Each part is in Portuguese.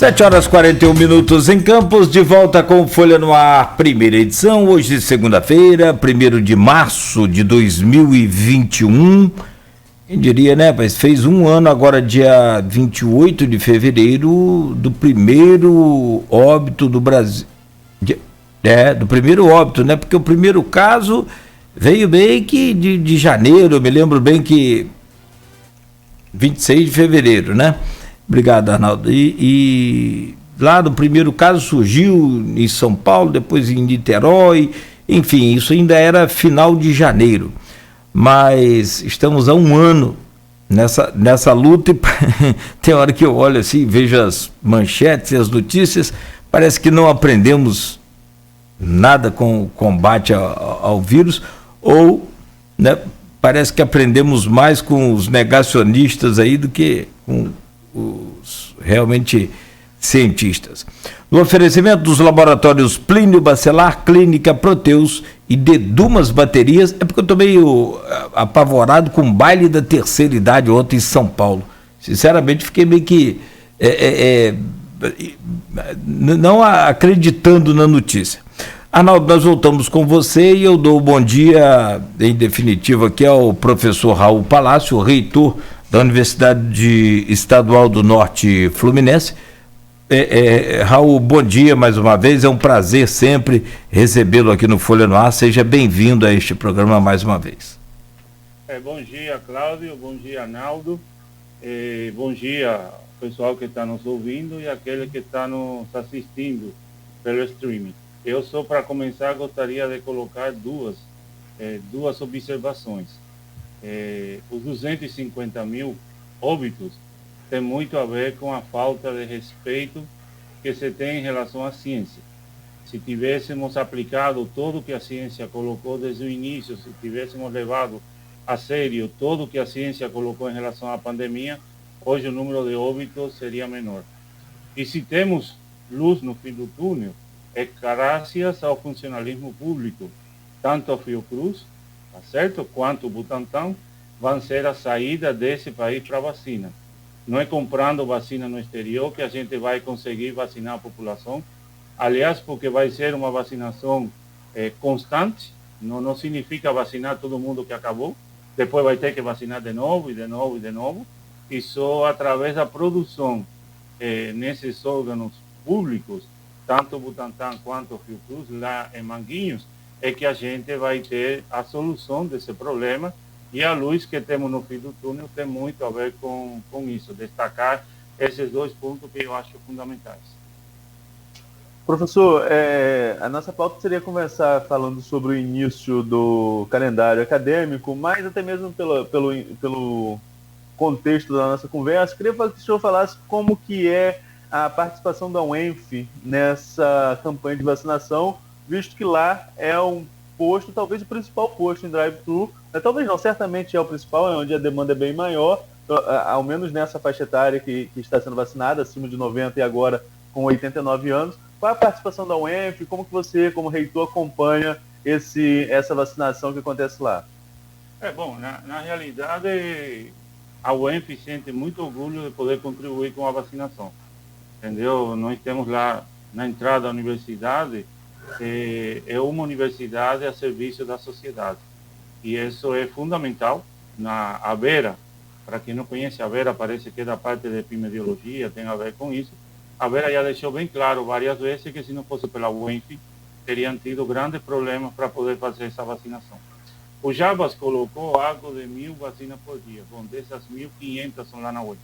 7h41 em Campos, de volta com Folha no Ar, primeira edição, hoje segunda-feira, 1º de março de 2021, quem diria, né, mas fez um ano agora, dia 28 de fevereiro, do primeiro óbito do Brasil, do primeiro óbito, né, porque o primeiro caso veio bem que de janeiro, eu me lembro bem que 26 de fevereiro, né? Obrigado, Arnaldo. E lá do primeiro caso surgiu em São Paulo, depois em Niterói, enfim, isso ainda era final de janeiro. Mas estamos há um ano nessa luta e tem hora que eu olho assim, vejo as manchetes e as notícias, parece que não aprendemos nada com o combate ao vírus, ou, né, parece que aprendemos mais com os negacionistas aí do que com os realmente cientistas. No oferecimento dos laboratórios Plínio Bacelar, Clínica Proteus e Dedumas Baterias, é porque eu estou meio apavorado com o baile da terceira idade ontem em São Paulo. Sinceramente, fiquei meio que não acreditando na notícia. Arnaldo, nós voltamos com você e eu dou o bom dia, em definitivo, aqui ao professor Raul Palácio, reitor da Universidade Estadual do Norte Fluminense. Raul, bom dia mais uma vez, é um prazer sempre recebê-lo aqui no Folha no Ar, seja bem-vindo a este programa mais uma vez. Bom dia, Cláudio, bom dia, Arnaldo, bom dia, pessoal que está nos ouvindo e aquele que está nos assistindo pelo streaming. Eu só, para começar, gostaria de colocar duas observações. Os 250 mil óbitos tem muito a ver com a falta de respeito que se tem em relação à ciência. Se tivéssemos aplicado tudo o que a ciência colocou desde o início, se tivéssemos levado a sério tudo o que a ciência colocou em relação à pandemia, hoje o número de óbitos seria menor. E se temos luz no fim do túnel, é graças ao funcionalismo público, tanto a Fiocruz, tá certo, quanto o Butantan, vão ser a saída desse país para a vacina. Não é comprando vacina no exterior que a gente vai conseguir vacinar a população. Aliás, porque vai ser uma vacinação constante, não significa vacinar todo mundo que acabou, depois vai ter que vacinar de novo, e de novo, e de novo, e só através da produção nesses órgãos públicos, tanto o Butantan quanto o Fiocruz, lá em Manguinhos, é que a gente vai ter a solução desse problema, e a luz que temos no fim do túnel tem muito a ver com isso, destacar esses dois pontos que eu acho fundamentais. Professor, a nossa pauta seria começar falando sobre o início do calendário acadêmico, mas até mesmo pelo contexto da nossa conversa, queria que o senhor falasse como que é a participação da UENF nessa campanha de vacinação, visto que lá é um posto, talvez o principal posto em drive-thru, talvez não, certamente é o principal, é onde a demanda é bem maior, ao menos nessa faixa etária que está sendo vacinada, acima de 90 e agora com 89 anos. Qual é a participação da UENF? Como que você, como reitor, acompanha essa vacinação que acontece lá? Bom, na realidade, a UENF sente muito orgulho de poder contribuir com a vacinação. Entendeu? Nós temos lá na entrada da universidade, é uma universidade a serviço da sociedade. E isso é fundamental. A Vera, para quem não conhece, a Vera parece que é da parte de epidemiologia, tem a ver com isso. A Vera já deixou bem claro várias vezes que se não fosse pela UENF, teriam tido grandes problemas para poder fazer essa vacinação. O Jabas colocou algo de 1.000 vacinas por dia. Bom, dessas 1.500 são lá na UENF.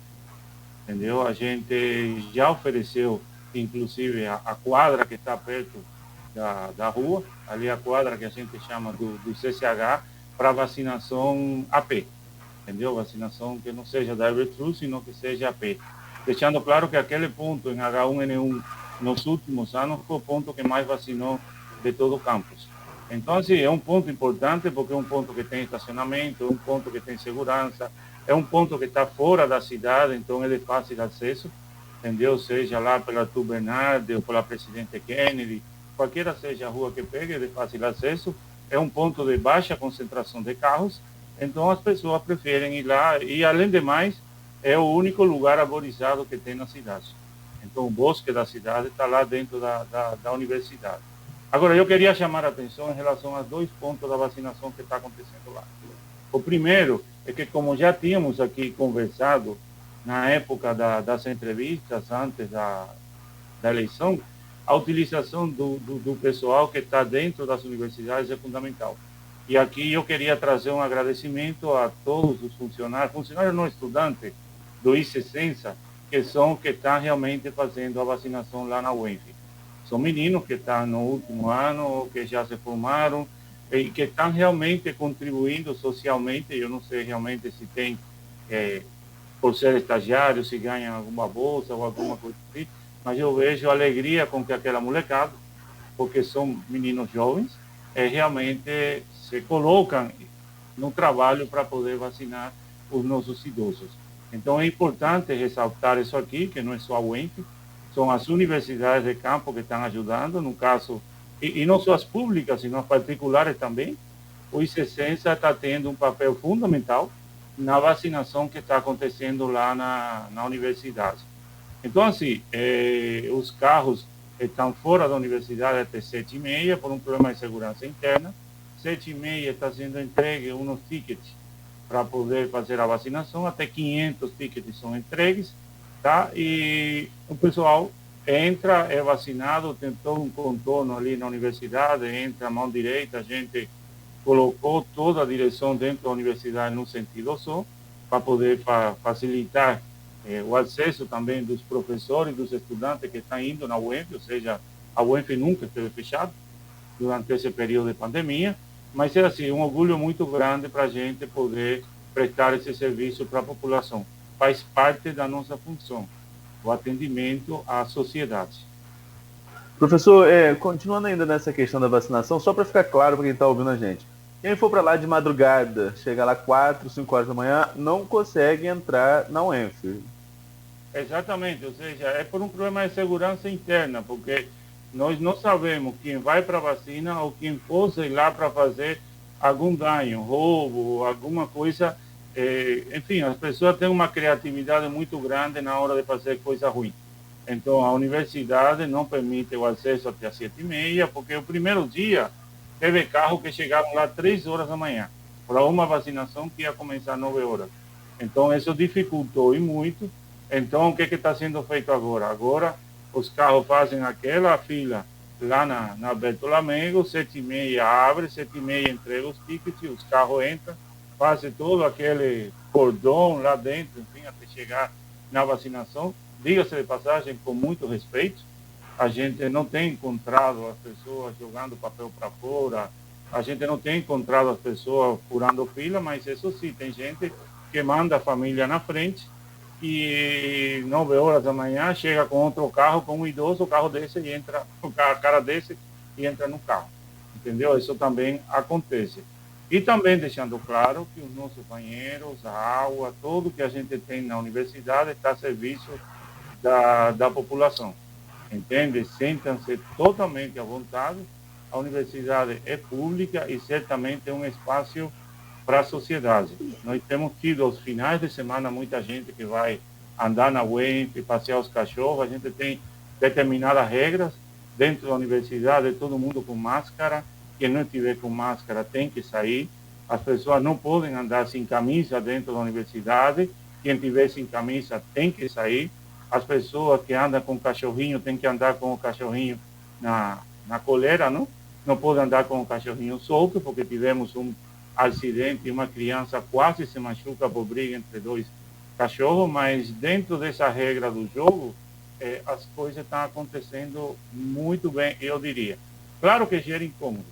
Entendeu? A gente já ofereceu, inclusive, a quadra que está perto da rua, ali a quadra que a gente chama do CCH, para vacinação AP. Entendeu? Vacinação que não seja drive-thru, sino que seja AP. Deixando claro que aquele ponto em H1N1 nos últimos anos foi o ponto que mais vacinou de todo o campus. Então, assim, é um ponto importante porque é um ponto que tem estacionamento, é um ponto que tem segurança, é um ponto que está fora da cidade, então é de fácil acesso, entendeu? Seja lá pela Arthur Bernardi ou pela Presidente Kennedy, qualquer seja a rua que pegue, é de fácil acesso, é um ponto de baixa concentração de carros, então as pessoas preferem ir lá e, além de mais, é o único lugar arborizado que tem na cidade. Então, o bosque da cidade está lá dentro da universidade. Agora, eu queria chamar a atenção em relação a 2 pontos da vacinação que está acontecendo lá. O primeiro é que, como já tínhamos aqui conversado na época das entrevistas, antes da eleição, a utilização do pessoal que está dentro das universidades é fundamental. E aqui eu queria trazer um agradecimento a todos os funcionários não estudantes do ICESensa, que estão realmente fazendo a vacinação lá na UENF. São meninos que estão no último ano, que já se formaram, e que estão realmente contribuindo socialmente. Eu não sei realmente se tem, por ser estagiário, se ganham alguma bolsa ou alguma coisa assim, mas eu vejo a alegria com que aquela molecada, porque são meninos jovens, realmente se colocam no trabalho para poder vacinar os nossos idosos. Então é importante ressaltar isso aqui, que não é só a UENF, são as universidades de campo que estão ajudando, no caso, e não só as públicas, sino as particulares também. O ICESensa está tendo um papel fundamental na vacinação que está acontecendo lá na universidade. Então, assim, os carros estão fora da universidade até 7h30, por um problema de segurança interna. 7h30 está sendo entregue uns tickets para poder fazer a vacinação, até 500 tickets são entregues, tá? E o pessoal entra, é vacinado, tem todo um contorno ali na universidade, entra a mão direita, a gente colocou toda a direção dentro da universidade no sentido só, para poder facilitar o acesso também dos professores, dos estudantes que estão indo na UENF, ou seja, a UENF nunca esteve fechada durante esse período de pandemia, mas é assim, um orgulho muito grande para a gente poder prestar esse serviço para a população. Faz parte da nossa função, o atendimento à sociedade. Professor, continuando ainda nessa questão da vacinação, só para ficar claro para quem está ouvindo a gente, quem for para lá de madrugada, chega lá 4, 5 horas da manhã, não consegue entrar na UENF. Exatamente, ou seja, é por um problema de segurança interna, porque nós não sabemos quem vai para a vacina ou quem fosse lá para fazer algum ganho, roubo, alguma coisa. Enfim, as pessoas têm uma criatividade muito grande na hora de fazer coisa ruim. Então, a universidade não permite o acesso até às 7h30, porque o primeiro dia teve carro que chegaram lá 3 horas da manhã, para uma vacinação que ia começar às 9 horas. Então, isso dificultou e muito. Então, o que está sendo feito agora? Agora, os carros fazem aquela fila lá na Bertolamengo, 7h30 abre, 7h30 entrega os tickets, os carros entram, fazem todo aquele cordão lá dentro, enfim, até chegar na vacinação. Diga-se de passagem, com muito respeito, a gente não tem encontrado as pessoas jogando papel para fora, a gente não tem encontrado as pessoas furando fila, mas isso sim, tem gente que manda a família na frente, e 9 horas da manhã chega com outro carro, com um idoso, o carro desse e entra, a cara desse e entra no carro, entendeu? Isso também acontece. E também deixando claro que os nossos banheiros, a água, tudo que a gente tem na universidade está a serviço da população, entende? Sentam-se totalmente à vontade, a universidade é pública e certamente é um espaço para a sociedade. Nós temos tido aos finais de semana muita gente que vai andar na UENF, passear os cachorros, a gente tem determinadas regras dentro da universidade, todo mundo com máscara, quem não estiver com máscara tem que sair, as pessoas não podem andar sem camisa dentro da universidade, quem estiver sem camisa tem que sair, as pessoas que andam com cachorrinho têm que andar com o cachorrinho na coleira, não podem andar com o cachorrinho solto, porque tivemos um acidente e uma criança quase se machuca por briga entre 2 cachorros, mas dentro dessa regra do jogo, as coisas estão acontecendo muito bem, eu diria. Claro que gera incômodos,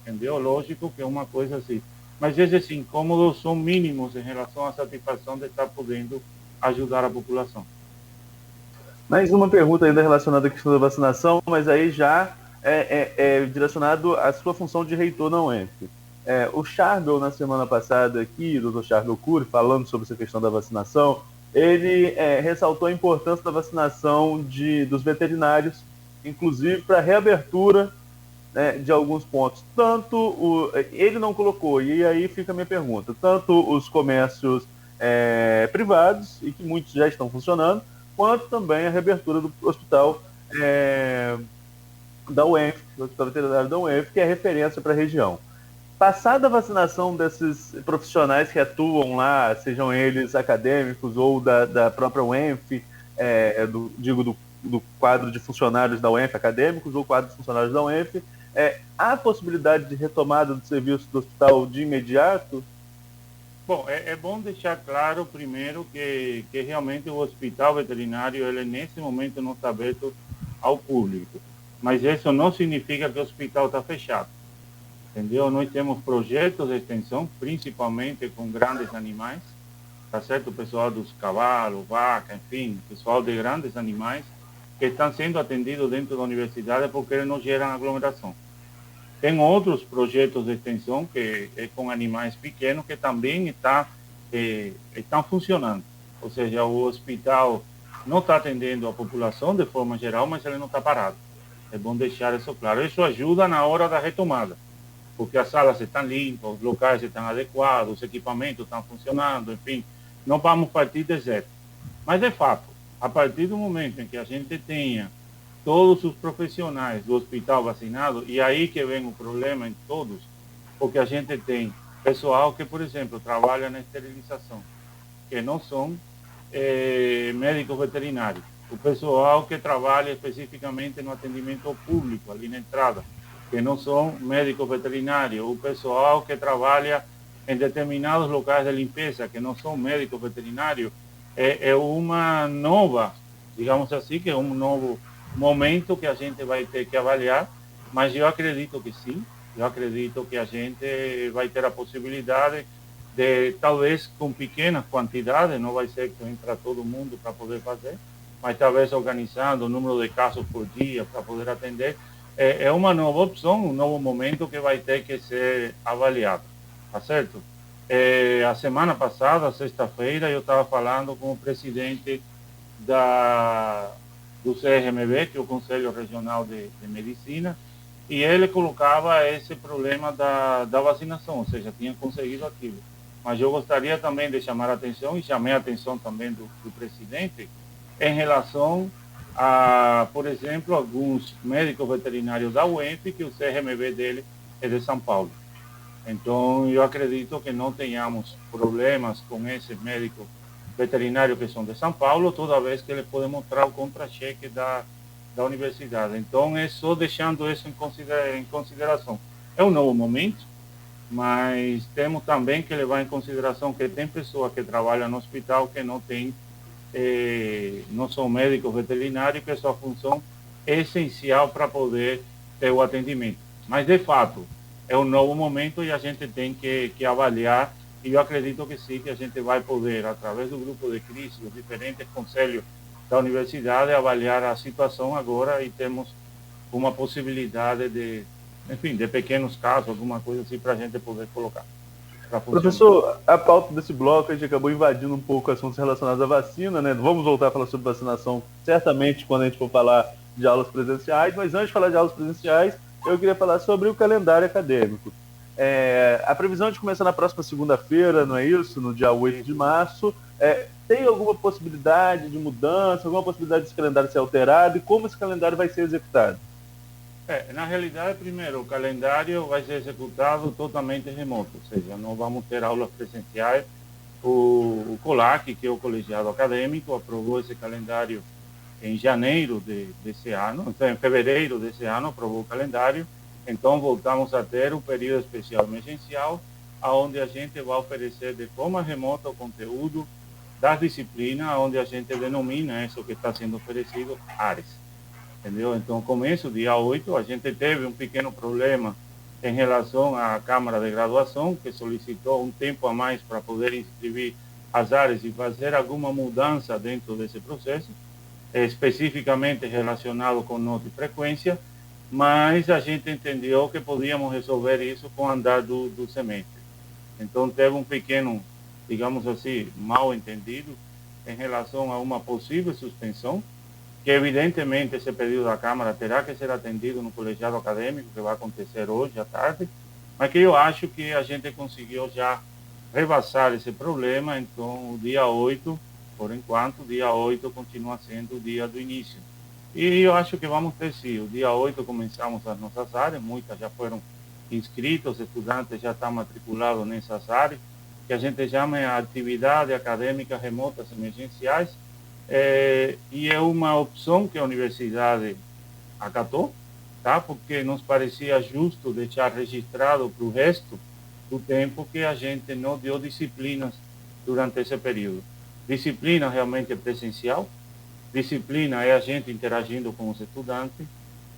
entendeu? Lógico que é uma coisa assim, mas esses incômodos são mínimos em relação à satisfação de estar podendo ajudar a população. Mais uma pergunta ainda relacionada à questão da vacinação, mas aí já é direcionado à sua função de reitor na UENF. O Charbel, na semana passada aqui, o Dr. Charbel Cury, falando sobre essa questão da vacinação, ele ressaltou a importância da vacinação dos veterinários, inclusive para a reabertura, né, de alguns pontos. Ele não colocou, e aí fica a minha pergunta, tanto os comércios privados, e que muitos já estão funcionando, quanto também a reabertura do hospital da UENF, do Hospital Veterinário da UENF, que é referência para a região. Passada a vacinação desses profissionais que atuam lá, sejam eles acadêmicos ou da própria UENF, do quadro de funcionários da UENF, acadêmicos ou quadro de funcionários da UENF, há possibilidade de retomada do serviço do hospital de imediato? Bom, é bom deixar claro primeiro que realmente o hospital veterinário, ele nesse momento não está aberto ao público. Mas isso não significa que o hospital está fechado. Entendeu? Nós temos projetos de extensão, principalmente com grandes animais, tá certo? O pessoal dos cavalos, vaca, enfim, pessoal de grandes animais, que estão sendo atendidos dentro da universidade porque eles não geram aglomeração. Tem outros projetos de extensão que é com animais pequenos que também estão funcionando. Ou seja, o hospital não está atendendo a população de forma geral, mas ele não está parado. É bom deixar isso claro. Isso ajuda na hora da retomada, porque as salas estão limpas, os locais estão adequados, os equipamentos estão funcionando, enfim, não vamos partir de zero. Mas é fato, a partir do momento em que a gente tenha todos os profissionais do hospital vacinados, e aí que vem o problema em todos, porque a gente tem pessoal que, por exemplo, trabalha na esterilização, que não são médicos veterinários, o pessoal que trabalha especificamente no atendimento ao público, ali na entrada, que não são médicos veterinários, o pessoal que trabalha em determinados locais de limpeza, que não são médicos veterinários, é uma nova, digamos assim, que é um novo momento que a gente vai ter que avaliar, mas eu acredito que sim, eu acredito que a gente vai ter a possibilidade de, talvez com pequenas quantidades, não vai ser para todo mundo para poder fazer, mas talvez organizando o número de casos por dia para poder atender, é uma nova opção, um novo momento que vai ter que ser avaliado, tá certo? A semana passada, sexta-feira, eu estava falando com o presidente do CRMB, que é o Conselho Regional de Medicina, e ele colocava esse problema da vacinação, ou seja, tinha conseguido aquilo. Mas eu gostaria também de chamar a atenção, e chamei a atenção também do presidente, em relação a, por exemplo, alguns médicos veterinários da UENF, que o CRMB dele é de São Paulo. Então, eu acredito que não tenhamos problemas com esses médicos veterinários que são de São Paulo, toda vez que eles podem mostrar o contra-cheque da universidade. Então, é só deixando isso em consideração. É um novo momento, mas temos também que levar em consideração que tem pessoas que trabalham no hospital que não têm não são médicos veterinários, que sua função é essencial para poder ter o atendimento. Mas, de fato, é um novo momento e a gente tem que avaliar, e eu acredito que sim, que a gente vai poder, através do grupo de crise, os diferentes conselhos da universidade, avaliar a situação agora e temos uma possibilidade de, enfim, de pequenos casos, alguma coisa assim, para a gente poder colocar. Professor, a pauta desse bloco, a gente acabou invadindo um pouco assuntos relacionados à vacina, né? Vamos voltar a falar sobre vacinação, certamente, quando a gente for falar de aulas presenciais, mas antes de falar de aulas presenciais, eu queria falar sobre o calendário acadêmico. A previsão é de começar na próxima segunda-feira, não é isso? No dia 8 de março. Tem alguma possibilidade de mudança, alguma possibilidade desse calendário ser alterado, e como esse calendário vai ser executado? Na realidade, primeiro, o calendário vai ser executado totalmente remoto, ou seja, não vamos ter aulas presenciais. O COLAC, que é o colegiado acadêmico, aprovou esse calendário em janeiro desse ano, então em fevereiro desse ano aprovou o calendário, então voltamos a ter o período especial emergencial, onde a gente vai oferecer de forma remota o conteúdo das disciplinas, onde a gente denomina isso que está sendo oferecido ARES. Entendeu? Então, começo, dia 8, a gente teve um pequeno problema em relação à Câmara de Graduação, que solicitou um tempo a mais para poder inscrever as áreas e fazer alguma mudança dentro desse processo, especificamente relacionado com nota e frequência, mas a gente entendeu que podíamos resolver isso com o andar do semestre. Então, teve um pequeno, digamos assim, mal entendido em relação a uma possível suspensão, que evidentemente esse pedido da Câmara terá que ser atendido no colegiado acadêmico, que vai acontecer hoje à tarde, mas que eu acho que a gente conseguiu já rebaixar esse problema. Então, o dia 8 Por enquanto, dia 8 continua sendo o dia do início. E eu acho que vamos ter sim. O dia 8 começamos as nossas áreas, muitas já foram inscritos, os estudantes já estão matriculados nessas áreas, que a gente chama de atividade acadêmica remotas emergenciais, e é uma opção que a universidade acatou, tá? Porque nos parecia justo deixar registrado para o resto do tempo que a gente não deu disciplinas durante esse período. Disciplina realmente é presencial, disciplina é a gente interagindo com os estudantes,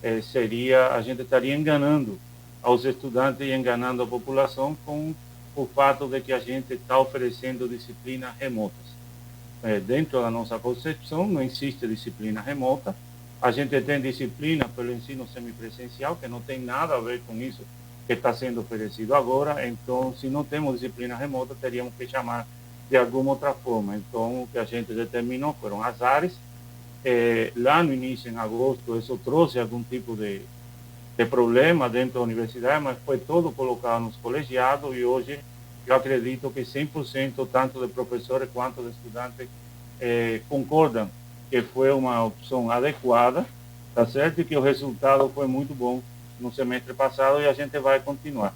a gente estaria enganando aos estudantes e enganando a população com o fato de que a gente está oferecendo disciplinas remotas. Dentro da nossa concepção, não existe disciplina remota. A gente tem disciplina pelo ensino semipresencial, que não tem nada a ver com isso que está sendo oferecido agora. Então, se não temos disciplina remota, teríamos que chamar de alguma outra forma. Então, o que a gente determinou foram as áreas. Lá no início, em agosto, isso trouxe algum tipo de problema dentro da universidade, mas foi todo colocado nos colegiados e hoje eu acredito que 100% tanto de professores quanto de estudantes concordam que foi uma opção adequada, tá certo? E que o resultado foi muito bom no semestre passado e a gente vai continuar.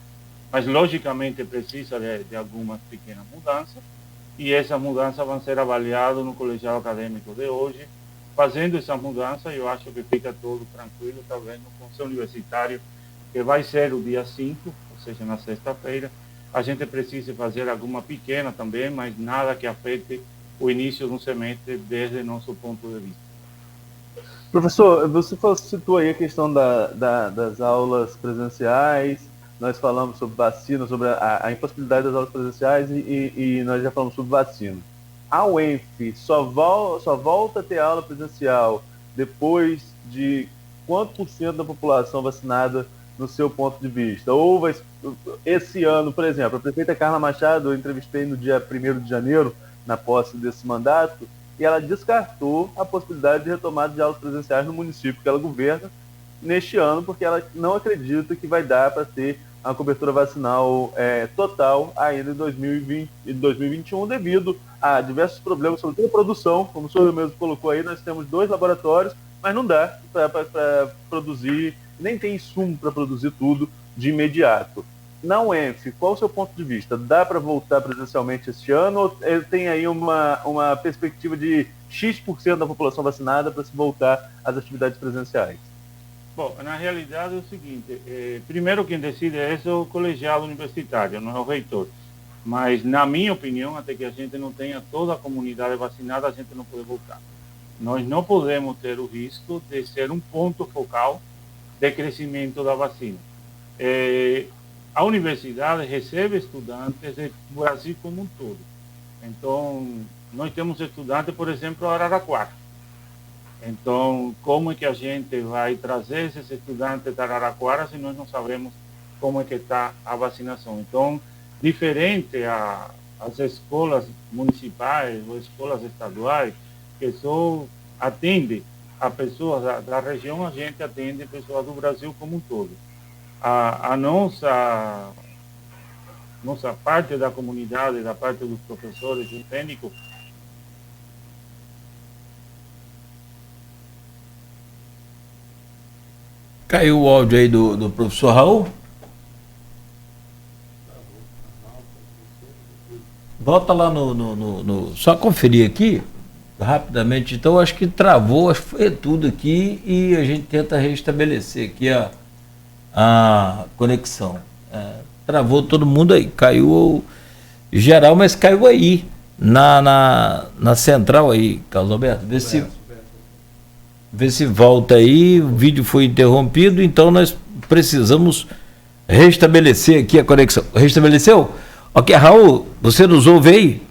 Mas, logicamente, precisa de algumas pequenas mudanças e essas mudanças vão ser avaliadas no colegiado acadêmico de hoje. Fazendo essa mudança, eu acho que fica tudo tranquilo, talvez no Conselho Universitário, que vai ser o dia 5, ou seja, na sexta-feira, a gente precisa fazer alguma pequena também, mas nada que afete o início do semestre desde nosso ponto de vista. Professor, você citou aí a questão das aulas presenciais, nós falamos sobre vacina, sobre a impossibilidade das aulas presenciais e nós já falamos sobre vacina. A UENF só volta a ter aula presencial depois de quanto por cento da população vacinada no seu ponto de vista? Ou esse ano, por exemplo, a prefeita Carla Machado, eu entrevistei no dia 1º de janeiro, na posse desse mandato, e ela descartou a possibilidade de retomada de aulas presenciais no município que ela governa neste ano, porque ela não acredita que vai dar para ter a cobertura vacinal total ainda em 2020 e 2021, devido a diversos problemas, sobretudo a produção. Como o senhor mesmo colocou aí, nós temos 2 laboratórios, mas não dá para produzir, nem tem insumo para produzir tudo de imediato. Na UENF, qual o seu ponto de vista? Dá para voltar presencialmente este ano ou tem aí uma perspectiva de X% da população vacinada para se voltar às atividades presenciais? Bom, na realidade é o seguinte, primeiro quem decide é o colegiado universitário, não é o reitor. Mas, na minha opinião, até que a gente não tenha toda a comunidade vacinada, a gente não pode voltar. Nós não podemos ter o risco de ser um ponto focal de crescimento da vacina. A universidade recebe estudantes do Brasil como um todo. Então, nós temos estudantes, por exemplo, em Araraquara. Então, como é que a gente vai trazer esses estudantes de Araraquara se nós não sabemos como é que está a vacinação? Então, diferente às escolas municipais ou escolas estaduais, que só atende a pessoas da região, a gente atende pessoas do Brasil como um todo. A nossa parte da comunidade, da parte dos professores e técnicos, caiu o áudio aí do professor Raul. Volta lá só conferir aqui, rapidamente. Então, acho que travou, acho que foi tudo aqui e a gente tenta restabelecer aqui a conexão. Travou todo mundo aí, caiu geral, mas caiu aí, na central aí, Carlos Alberto. Vê se volta aí, o vídeo foi interrompido, então nós precisamos restabelecer aqui a conexão. Restabeleceu? Ok, Raul, você nos ouve aí?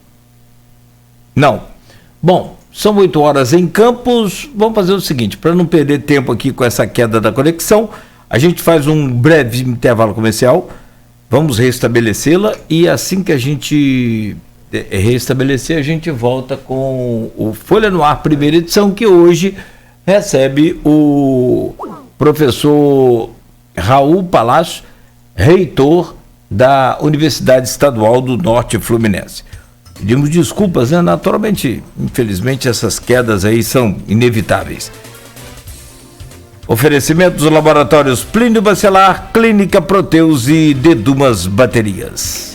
Não. Bom, são 8 horas em Campos. Vamos fazer o seguinte, para não perder tempo aqui com essa queda da conexão, a gente faz um breve intervalo comercial, vamos restabelecê-la e assim que a gente restabelecer, a gente volta com o Folha no Ar, primeira edição, que hoje recebe o professor Raul Palácio, reitor da Universidade Estadual do Norte Fluminense. Pedimos desculpas, né? Naturalmente, infelizmente, essas quedas aí são inevitáveis. Oferecimento dos laboratórios Plínio Bacelar, Clínica Proteus e Dedumas Baterias.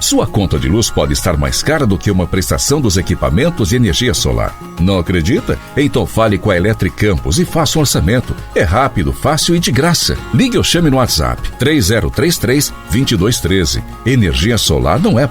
Sua conta de luz pode estar mais cara do que uma prestação dos equipamentos de energia solar. Não acredita? Então fale com a Eletricampos e faça um orçamento. É rápido, fácil e de graça. Ligue ou chame no WhatsApp 3033-2213. Energia solar não é